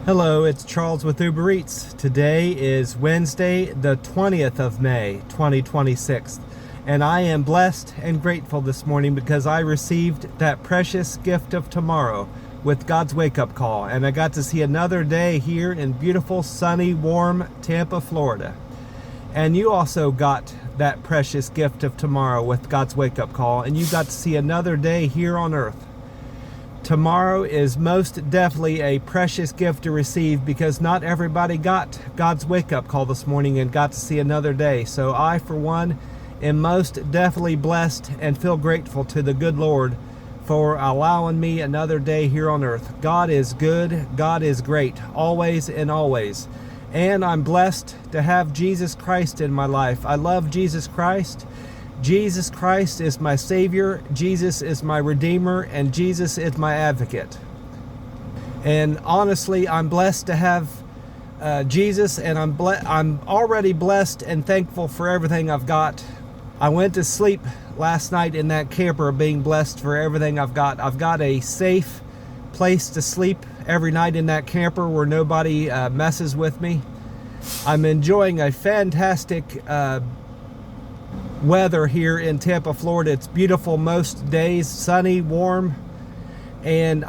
Hello, it's Charles with Uber Eats. Today is Wednesday, the 20th of May, 2026. And I am blessed and grateful this morning because I received that precious gift of tomorrow with God's wake-up call. And I got to see another day here in beautiful, sunny, warm Tampa, Florida. And you also got that precious gift of tomorrow with God's wake-up call. And you got to see another day here on earth. Tomorrow is most definitely a precious gift to receive because not everybody got God's wake-up call this morning and got to see another day. So I, for one, am most definitely blessed and feel grateful to the good Lord for allowing me another day here on earth. God is good. God is great, always and always. And I'm blessed to have Jesus Christ in my life. I love Jesus Christ. Jesus Christ is my Savior, Jesus is my Redeemer, and Jesus is my advocate. And honestly, I'm blessed to have Jesus, and I'm already blessed and thankful for everything I've got. I went to sleep last night in that camper being blessed for everything I've got. I've got a safe place to sleep every night in that camper where nobody messes with me. I'm enjoying a fantastic weather here in Tampa, Florida. It's beautiful most days, sunny, warm, and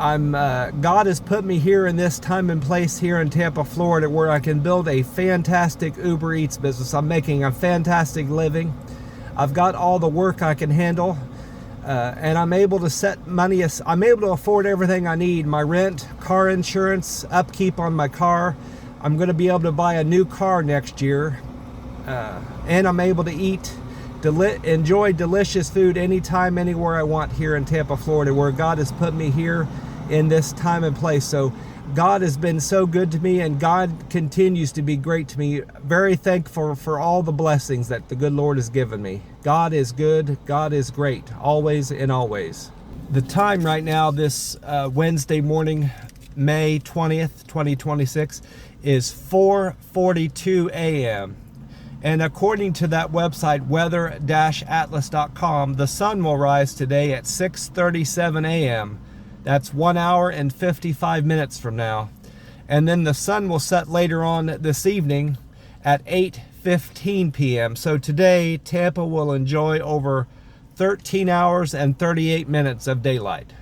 God has put me here in this time and place here in Tampa, Florida, where I can build a fantastic Uber Eats business. I'm making a fantastic living. I've got all the work I can handle, and I'm able to set money. I'm able to afford everything I need: my rent, car insurance, upkeep on my car. I'm going to be able to buy a new car next year, and I'm able to enjoy delicious food anytime, anywhere I want here in Tampa, Florida, where God has put me here in this time and place. So God has been so good to me, and God continues to be great to me. Very thankful for all the blessings that the good Lord has given me. God is good. God is great, always and always. The time right now, this Wednesday morning, May 20th, 2026, is 4:42 a.m. And according to that website, weather-atlas.com, the sun will rise today at 6:37 a.m. That's 1 hour and 55 minutes from now. And then the sun will set later on this evening at 8:15 p.m. So today, Tampa will enjoy over 13 hours and 38 minutes of daylight.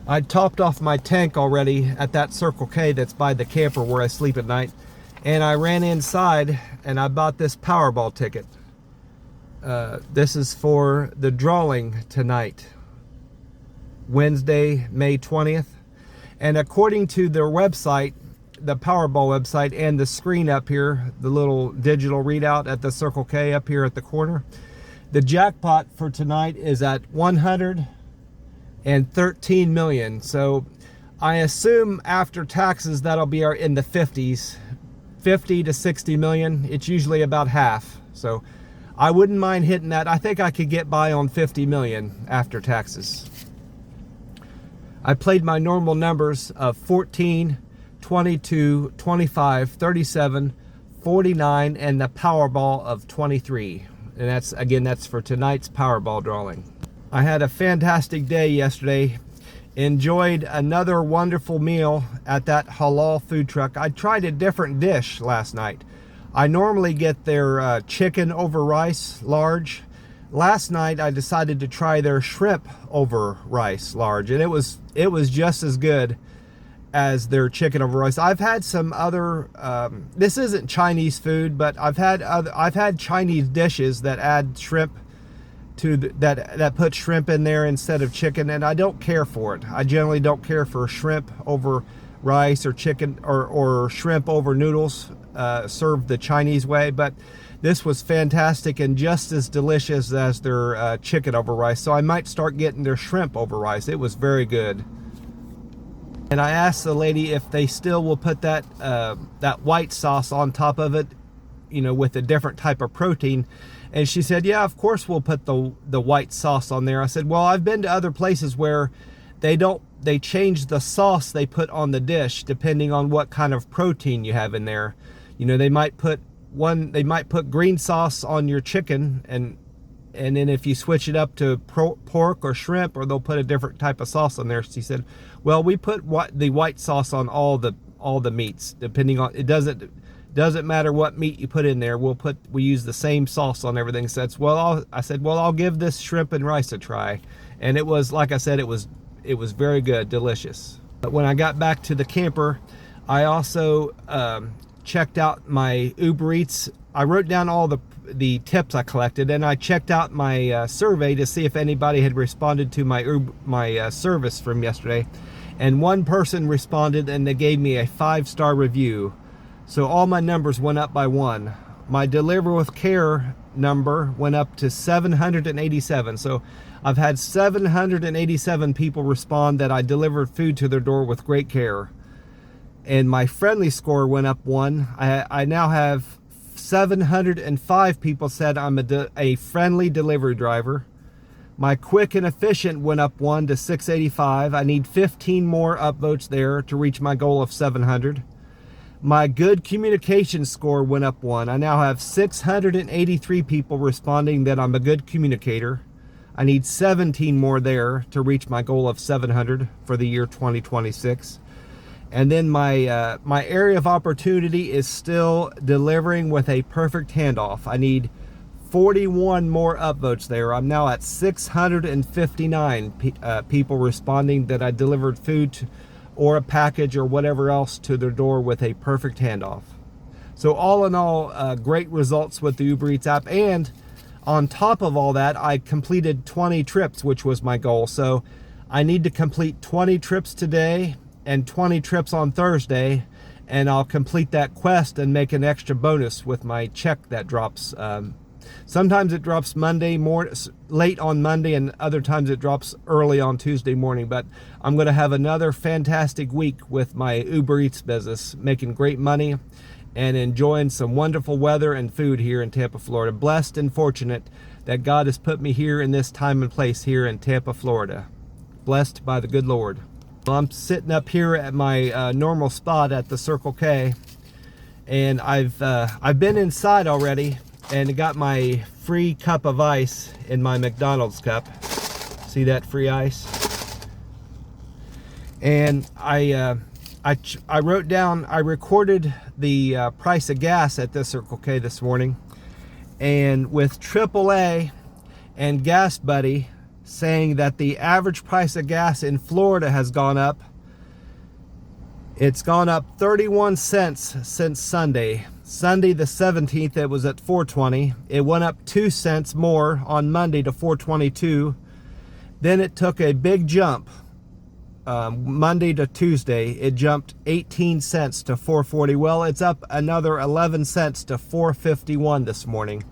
I topped off my tank already at that Circle K that's by the camper where I sleep at night. And I ran inside and I bought this Powerball ticket. This is for the drawing tonight, Wednesday, May 20th. And according to their website, the Powerball website, and the screen up here, the little digital readout at the Circle K up here at the corner, the jackpot for tonight is at 113 million. So I assume after taxes that'll be in the 50s. 50 to 60 million. It's usually about half. So I wouldn't mind hitting that. I think I could get by on 50 million after taxes. I played my normal numbers of 14, 22, 25, 37, 49, and the Powerball of 23. And that's for tonight's Powerball drawing. I had a fantastic day yesterday. Enjoyed another wonderful meal at that halal food truck. I tried a different dish last night. I normally get their chicken over rice large. Last night I decided to try their shrimp over rice large, and it was just as good as their chicken over rice. I've had some other this isn't Chinese food, but I've had Chinese dishes that add shrimp that put shrimp in there instead of chicken, and I don't care for it. I generally don't care for shrimp over rice or chicken or shrimp over noodles served the Chinese way, but this was fantastic and just as delicious as their chicken over rice. So I might start getting their shrimp over rice. It was very good. And I asked the lady if they still will put that white sauce on top of it, with a different type of protein. And she said, yeah, of course we'll put the white sauce on there. I said, well, I've been to other places where they change the sauce they put on the dish depending on what kind of protein you have in there. They might put green sauce on your chicken, and then if you switch it up to pork or shrimp, or they'll put a different type of sauce on there. She said, well, we put the white sauce on all the all the meats, depending on, it doesn't matter what meat you put in there. We use the same sauce on everything. So I said, well, I'll give this shrimp and rice a try. And it was, like I said, it was very good, delicious. But when I got back to the camper, I also checked out my Uber Eats. I wrote down all the tips I collected, and I checked out my survey to see if anybody had responded to my service from yesterday. And one person responded, and they gave me a 5-star review. So all my numbers went up by 1. My Deliver with Care number went up to 787. So I've had 787 people respond that I delivered food to their door with great care. And my friendly score went up 1. I now have 705 people said I'm a friendly delivery driver. My quick and efficient went up 1 to 685. I need 15 more upvotes there to reach my goal of 700. My good communication score went up 1. I now have 683 people responding that I'm a good communicator. I need 17 more there to reach my goal of 700 for the year 2026. And then my area of opportunity is still delivering with a perfect handoff. I need 41 more upvotes there. I'm now at 659 people responding that I delivered food or a package or whatever else to their door with a perfect handoff. So all in all, great results with the Uber Eats app. And on top of all that, I completed 20 trips, which was my goal. So I need to complete 20 trips today and 20 trips on Thursday, and I'll complete that quest and make an extra bonus with my check that drops. Sometimes it drops late on Monday, and other times it drops early on Tuesday morning. But I'm going to have another fantastic week with my Uber Eats business, making great money and enjoying some wonderful weather and food here in Tampa, Florida. Blessed and fortunate that God has put me here in this time and place here in Tampa, Florida. Blessed by the good Lord. Well, I'm sitting up here at my normal spot at the Circle K, and I've been inside already and got my free cup of ice in my McDonald's cup. See that free ice? And I wrote down, I recorded the price of gas at the Circle K this morning, and with AAA and Gas Buddy saying that the average price of gas in Florida has gone up. It's gone up 31 cents since Sunday. Sunday the 17th, it was at $4.20. It went up 2 cents more on Monday to $4.22. Then it took a big jump. Monday to Tuesday, it jumped 18 cents to $4.40. Well, it's up another 11 cents to $4.51 this morning.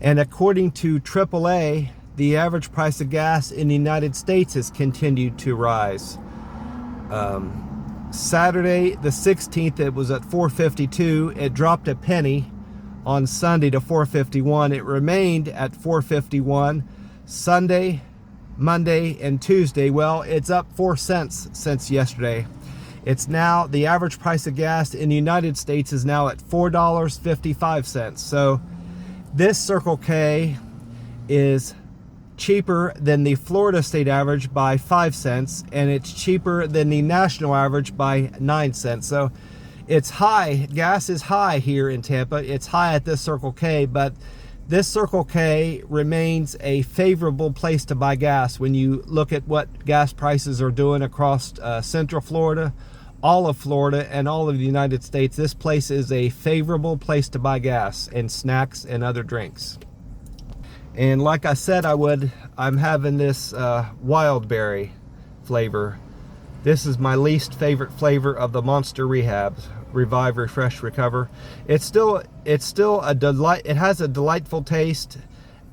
And according to AAA, the average price of gas in the United States has continued to rise. Saturday the 16th, it was at $4.52. It dropped a penny on Sunday to $4.51. It remained at $4.51. Sunday, Monday, and Tuesday, well, it's up 4 cents since yesterday. It's now, the average price of gas in the United States is now at $4.55. So this Circle K is cheaper than the Florida state average by 5 cents, and it's cheaper than the national average by 9 cents. So it's high. Gas is high here in Tampa. It's high at this Circle K, but this Circle K remains a favorable place to buy gas. When you look at what gas prices are doing across Central Florida, all of Florida, and all of the United States, this place is a favorable place to buy gas and snacks and other drinks. And like I said I would, I'm having this wild berry flavor. This is my least favorite flavor of the Monster Rehabs. Revive, Refresh, Recover. It's still a delight. It has a delightful taste,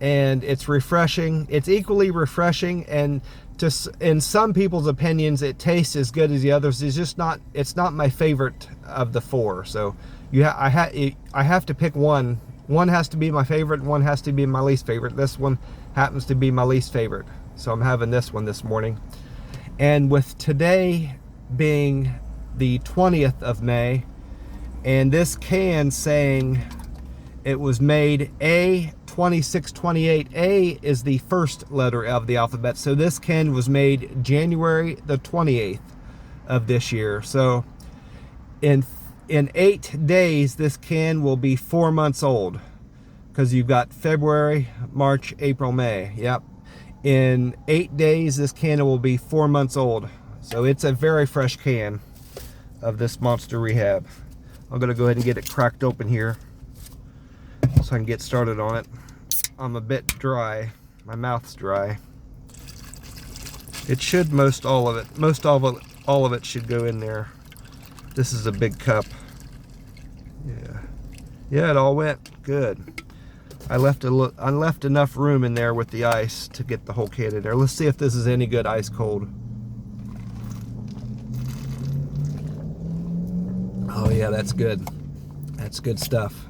and it's refreshing. It's equally refreshing, and in some people's opinions, it tastes as good as the others. It's not my favorite of the four. So I have to pick one. One has to be my favorite, and one has to be my least favorite. This one happens to be my least favorite, so I'm having this one this morning. And with today being the 20th of May, and this can saying it was made A2628. A is the first letter of the alphabet, so this can was made January the 28th of this year. So In 8 days, this can will be 4 months old, because you've got February, March, April, May. Yep. In 8 days, this can will be 4 months old. So it's a very fresh can of this Monster Rehab. I'm going to go ahead and get it cracked open here so I can get started on it. I'm a bit dry. My mouth's dry. It should all of it should go in there. This is a big cup. Yeah, it all went good. I left enough room in there with the ice to get the whole can in there. Let's see if this is any good ice cold. Oh yeah, that's good. That's good stuff.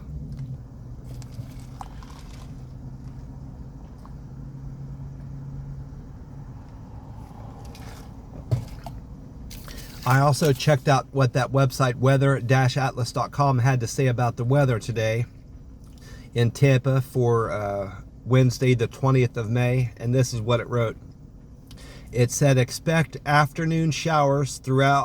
I also checked out what that website weather-atlas.com had to say about the weather today in Tampa for Wednesday the 20th of May, and this is what it wrote. It said, expect afternoon showers, though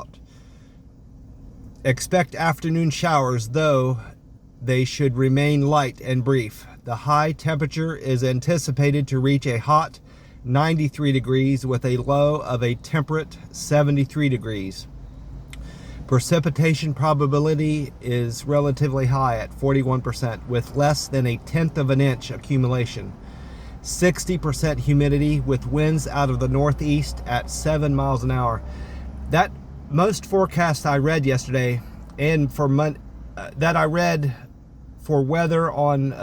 they should remain light and brief. The high temperature is anticipated to reach a hot 93 degrees with a low of a temperate 73 degrees. Precipitation probability is relatively high at 41% with less than 1/10 of an inch accumulation. 60% humidity with winds out of the northeast at 7 miles an hour. That most forecasts I read yesterday, and that I read for weather on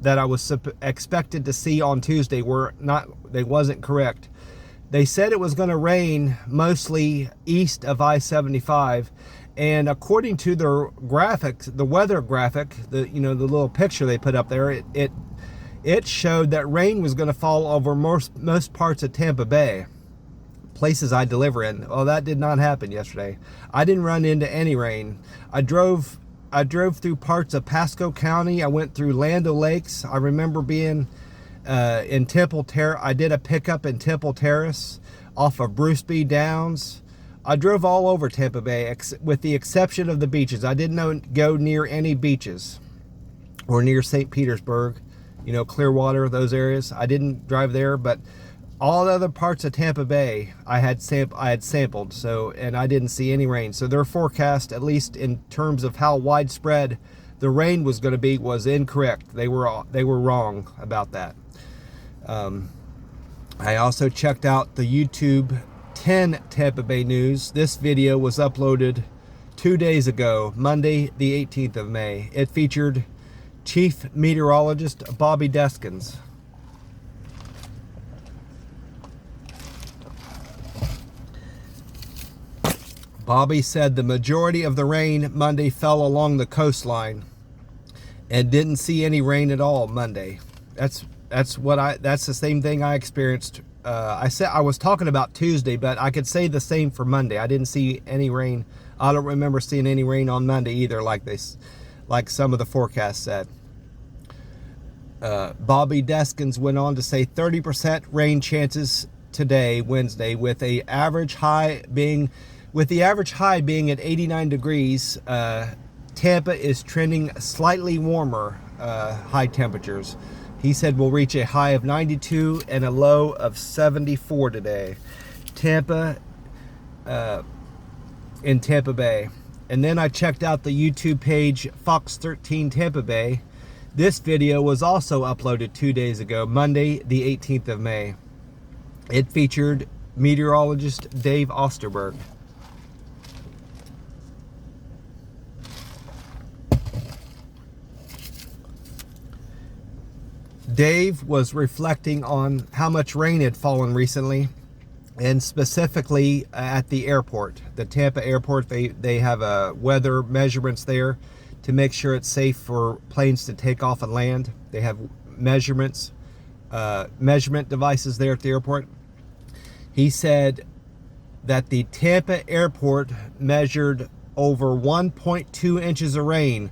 that I was expected to see on Tuesday they wasn't correct. They said it was going to rain mostly east of I-75, and according to their graphics, the weather graphic, the little picture they put up there, it showed that rain was going to fall over most parts of Tampa Bay, places I deliver in. Oh, that did not happen yesterday. I didn't run into any rain. I drove through parts of Pasco County. I went through Land O'Lakes. I remember being in Temple Terrace. I did a pickup in Temple Terrace off of Bruce B. Downs. I drove all over Tampa Bay with the exception of the beaches. I didn't go near any beaches or near St. Petersburg, Clearwater, those areas. I didn't drive there, but all the other parts of Tampa Bay I had sampled, and I didn't see any rain. So their forecast, at least in terms of how widespread the rain was going to be, was incorrect. They were wrong about that. I also checked out the YouTube 10 Tampa Bay News. This video was uploaded 2 days ago, Monday the 18th of May. It featured Chief Meteorologist Bobby Deskins. Bobby said the majority of the rain Monday fell along the coastline and didn't see any rain at all Monday. That's the same thing I experienced. I was talking about Tuesday, but I could say the same for Monday. I didn't see any rain. I don't remember seeing any rain on Monday either, like some of the forecasts said. Bobby Deskins went on to say 30% rain chances today, Wednesday, with the average high being at 89 degrees. Tampa is trending slightly warmer high temperatures. He said we'll reach a high of 92 and a low of 74 today. Tampa, in Tampa Bay. And then I checked out the YouTube page Fox 13 Tampa Bay. This video was also uploaded 2 days ago, Monday the 18th of May. It featured meteorologist Dave Osterberg. Dave was reflecting on how much rain had fallen recently, and specifically at the airport, the Tampa airport. They have weather measurements there to make sure it's safe for planes to take off and land. They have measurement devices there at the airport. He said that the Tampa airport measured over 1.2 inches of rain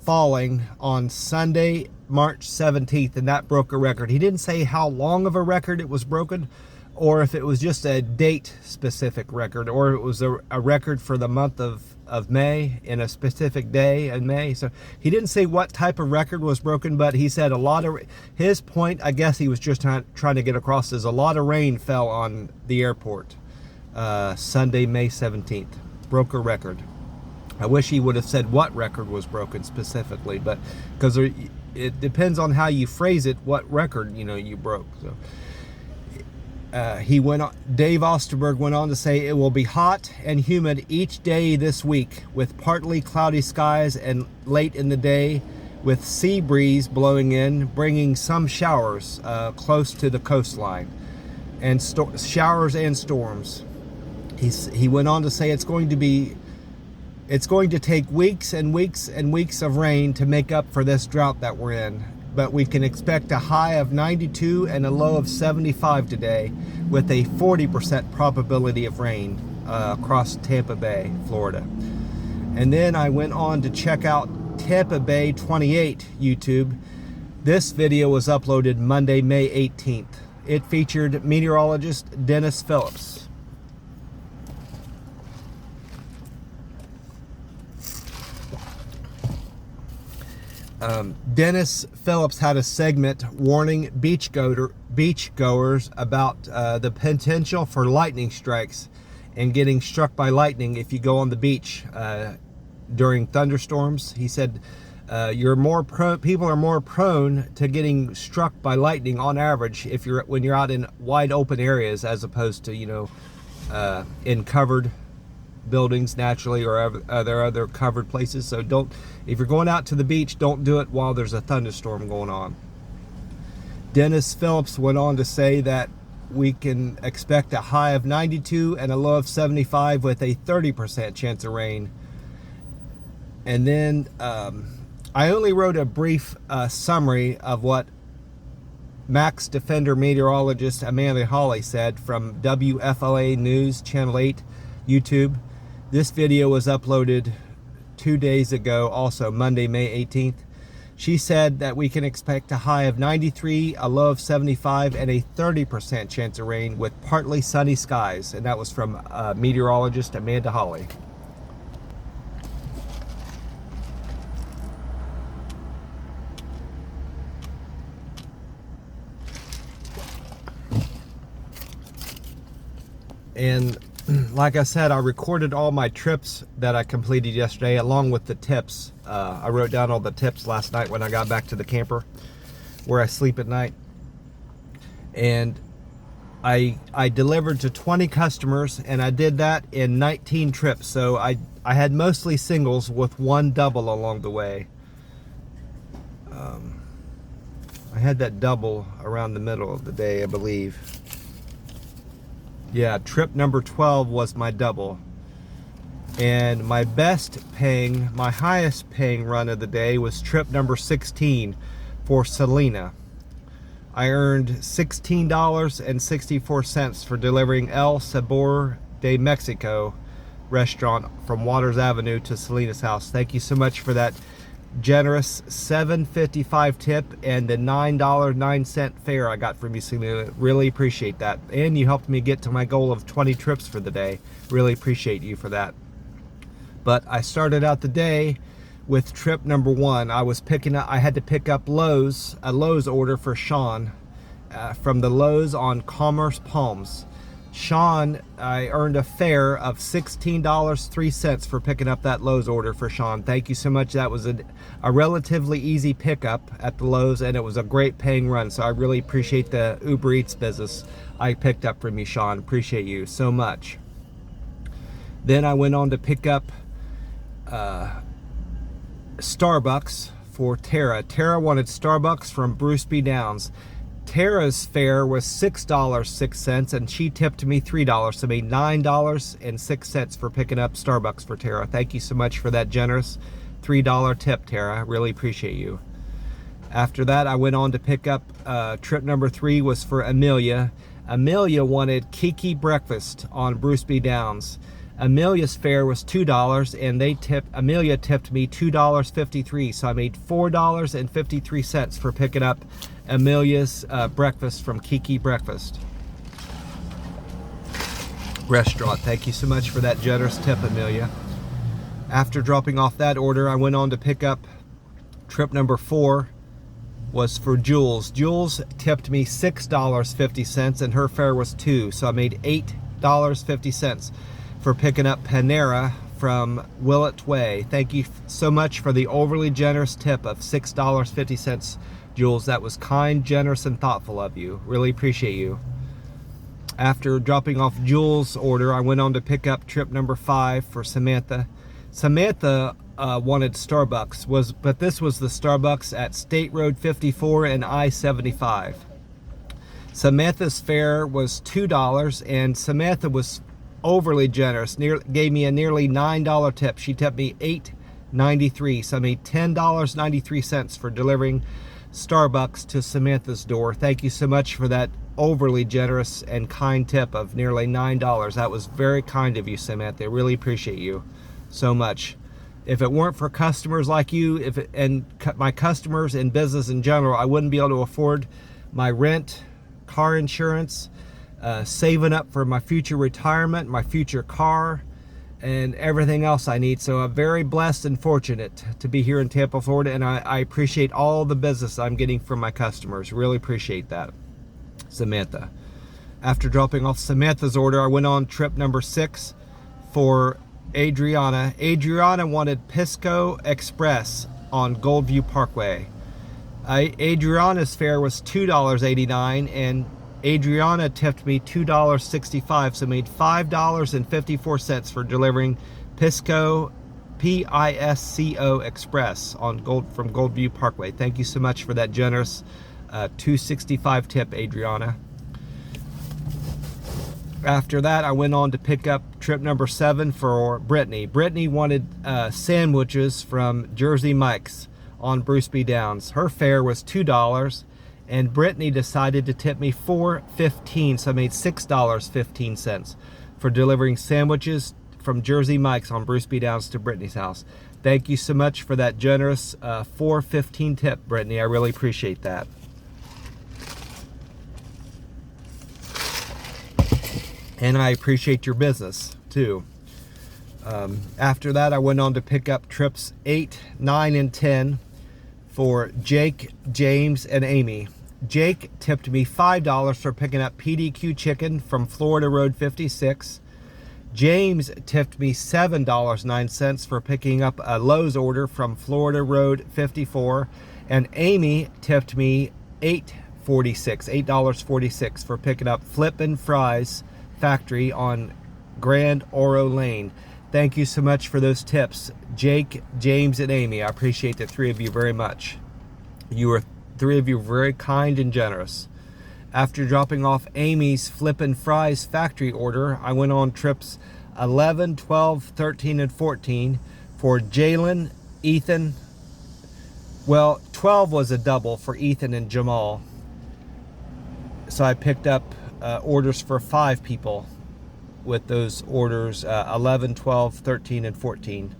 falling on Sunday, March 17th, and that broke a record. He didn't say how long of a record it was broken, or if it was just a date specific record, or it was a record for the month of May in a specific day in May. So he didn't say what type of record was broken, but he said a lot of, his point, I guess he was just trying to get across, is a lot of rain fell on the airport Sunday, May 17th. Broke a record. I wish he would have said what record was broken specifically, but because it depends on how you phrase it, what record you broke. So he went on, Dave Osterberg went on to say, it will be hot and humid each day this week with partly cloudy skies, and late in the day with sea breeze blowing in, bringing some showers close to the coastline, and showers and storms. He went on to say it's going to take weeks and weeks and weeks of rain to make up for this drought that we're in. But we can expect a high of 92 and a low of 75 today, with a 40% probability of rain across Tampa Bay, Florida. And then I went on to check out Tampa Bay 28 YouTube. This video was uploaded Monday, May 18th. It featured meteorologist Dennis Phillips. Dennis Phillips had a segment warning beachgoers about the potential for lightning strikes and getting struck by lightning if you go on the beach during thunderstorms. He said people are more prone to getting struck by lightning on average when you're out in wide open areas, as opposed to in covered buildings naturally, or other covered places. So if you're going out to the beach, don't do it while there's a thunderstorm going on. Dennis Phillips went on to say that we can expect a high of 92 and a low of 75 with a 30% chance of rain. And then I only wrote a brief summary of what Max Defender meteorologist Amanda Hawley said from WFLA News Channel 8 YouTube. This video was uploaded 2 days ago, also Monday, May 18th. She said that we can expect a high of 93, a low of 75, and a 30% chance of rain with partly sunny skies. And that was from meteorologist Amanda Hawley. And like I said, I recorded all my trips that I completed yesterday, along with the tips. I wrote down all the tips last night when I got back to the camper where I sleep at night. And I delivered to 20 customers, and I did that in 19 trips. So I had mostly singles with one double along the way. I had that double around the middle of the day, I believe. Yeah, trip number 12 was my double. And my highest paying run of the day was trip number 16 for Selena. I earned $16.64 for delivering El Sabor de Mexico restaurant from Waters Avenue to Selena's house. Thank you so much for that generous $7.55 tip and the $9.09 fare I got from you, Selena. Really appreciate that. And you helped me get to my goal of 20 trips for the day. Really appreciate you for that. But I started out the day with trip number 1. I had to pick up a Lowe's order for Sean from the Lowe's on Commerce Palms. Sean, I earned a fare of $16.03 for picking up that Lowe's order for Sean. Thank you so much. That was a relatively easy pickup at the Lowe's, and it was a great paying run. So I really appreciate the Uber Eats business I picked up from you, Sean. Appreciate you so much. Then I went on to pick up Starbucks for Tara. Tara wanted Starbucks from Bruce B. Downs. Tara's fare was $6.06, and she tipped me $3, so made $9.06 for picking up Starbucks for Tara. Thank you so much for that generous $3 tip, Tara. Really appreciate you. After that, I went on to pick up trip number 3 was for Amelia. Amelia wanted Kiki breakfast on Bruce B. Downs. Amelia's fare was $2, and Amelia tipped me $2.53, so I made $4.53 for picking up Amelia's breakfast from Kiki Breakfast. restaurant. Thank you so much for that generous tip, Amelia. After dropping off that order, I went on to pick up trip number 4 was for Jules. Jules tipped me $6.50 and her fare was $2, so I made $8.50 for picking up Panera from Willett Way. Thank you so much for the overly generous tip of $6.50, Jules. That was kind, generous, and thoughtful of you. Really appreciate you. After dropping off Jules' order, I went on to pick up trip number 5 for Samantha. Samantha wanted Starbucks, but this was the Starbucks at State Road 54 and I-75. Samantha's fare was $2, and Samantha was overly generous, gave me a nearly $9 tip. She tipped me $8.93, so I made $10.93 for delivering Starbucks to Samantha's door. Thank you so much for that overly generous and kind tip of nearly $9. That was very kind of you, Samantha. I really appreciate you so much. If it weren't for customers like you, my customers and business in general, I wouldn't be able to afford my rent, car insurance, saving up for my future retirement, my future car, and everything else I need. So I'm very blessed and fortunate to be here in Tampa, Florida, and I appreciate all the business I'm getting from my customers. Really appreciate that, Samantha. After dropping off Samantha's order, I went on trip number 6 for Adriana. Adriana wanted Pisco Express on Goldview Parkway. Adriana's fare was $2.89, and Adriana tipped me $2.65, so made $5.54 for delivering Pisco Express on from Goldview Parkway. Thank you so much for that generous $2.65 tip, Adriana. After that, I went on to pick up trip number 7 for Brittany. Brittany wanted sandwiches from Jersey Mike's on Bruce B. Downs. Her fare was $2, and Brittany decided to tip me $4.15, so I made $6.15 for delivering sandwiches from Jersey Mike's on Bruce B. Downs to Brittany's house. Thank you so much for that generous $4.15 tip, Brittany. I really appreciate that. And I appreciate your business too. After that, I went on to pick up trips 8, 9, and 10 for Jake, James, and Amy. Jake tipped me $5 for picking up PDQ chicken from Florida Road 56. James tipped me $7.09 for picking up a Lowe's order from Florida Road 54. And Amy tipped me $8.46 for picking up Flippin' Fries Factory on Grand Oro Lane. Thank you so much for those tips, Jake, James, and Amy. I appreciate the 3 of you very much. You are 3 of you very kind and generous. After dropping off Amy's Flippin' Fries Factory order, I went on trips 11, 12, 13, and 14 for Jalen, Ethan. Well, 12 was a double for Ethan and Jamal. So I picked up orders for 5 people with those orders 11, 12, 13, and 14.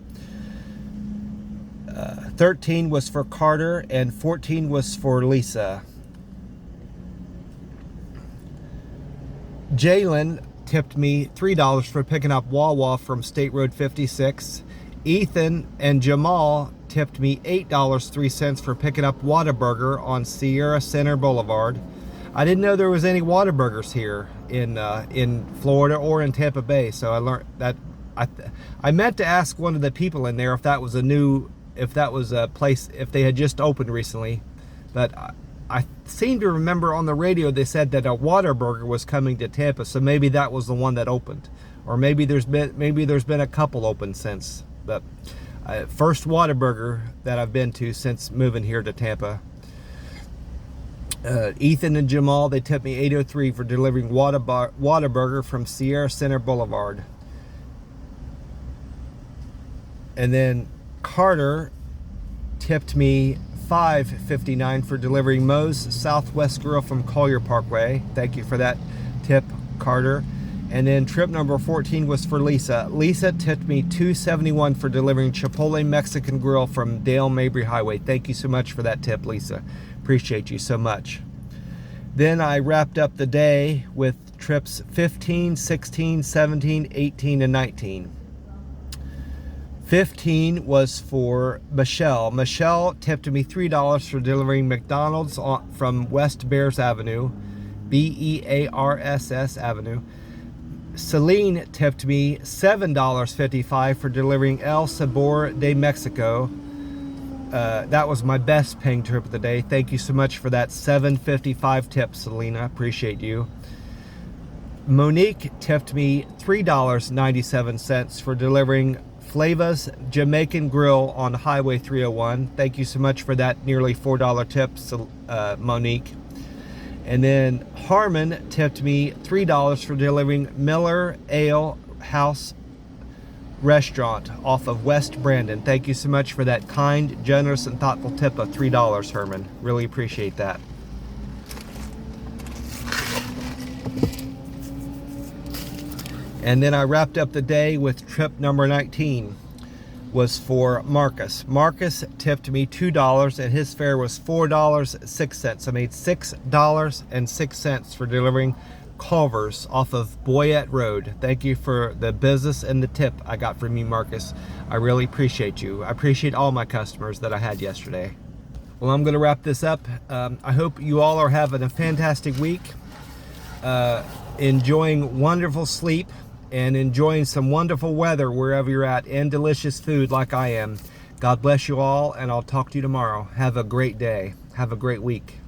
13 was for Carter and 14 was for Lisa. Jalen tipped me $3 for picking up Wawa from State Road 56. Ethan and Jamal tipped me $8.03 for picking up Whataburger on Sierra Center Boulevard. I didn't know there was any Whataburgers here in Florida or in Tampa Bay, so I learned that. I meant to ask one of the people in there if that was a place, if they had just opened recently, but I seem to remember on the radio they said that a Whataburger was coming to Tampa, so maybe that was the one that opened, or maybe there's been a couple open since. But first Whataburger that I've been to since moving here to Tampa. Ethan and Jamal, they tipped me $8.03 for delivering Whataburger from Sierra Center Boulevard. And then Carter tipped me $5.59 for delivering Moe's Southwest Grill from Collier Parkway. Thank you for that tip, Carter. And then trip number 14 was for Lisa. Lisa tipped me $2.71 for delivering Chipotle Mexican Grill from Dale Mabry Highway. Thank you so much for that tip, Lisa. Appreciate you so much. Then I wrapped up the day with trips 15, 16, 17, 18, and 19. 15 was for Michelle. Michelle tipped me $3 for delivering McDonald's from West Bears Avenue, Bearss Avenue. Celine tipped me $7.55 for delivering El Sabor de Mexico. That was my best paying trip of the day. Thank you so much for that $7.55 tip, Selena. Appreciate you. Monique tipped me $3.97 for delivering Flava's Jamaican Grill on Highway 301. Thank you so much for that nearly $4 tip, Monique. And then Harmon tipped me $3 for delivering Miller Ale House Restaurant off of West Brandon. Thank you so much for that kind, generous, and thoughtful tip of $3, Herman. Really appreciate that. And then I wrapped up the day with trip number 19 was for Marcus. Marcus tipped me $2 and his fare was $4.06. I made $6.06 for delivering Culver's off of Boyette Road. Thank you for the business and the tip I got from you, Marcus. I really appreciate you. I appreciate all my customers that I had yesterday. Well, I'm going to wrap this up. I hope you all are having a fantastic week, enjoying wonderful sleep, and enjoying some wonderful weather wherever you're at, and delicious food like I am. God bless you all, and I'll talk to you tomorrow. Have a great day. Have a great week.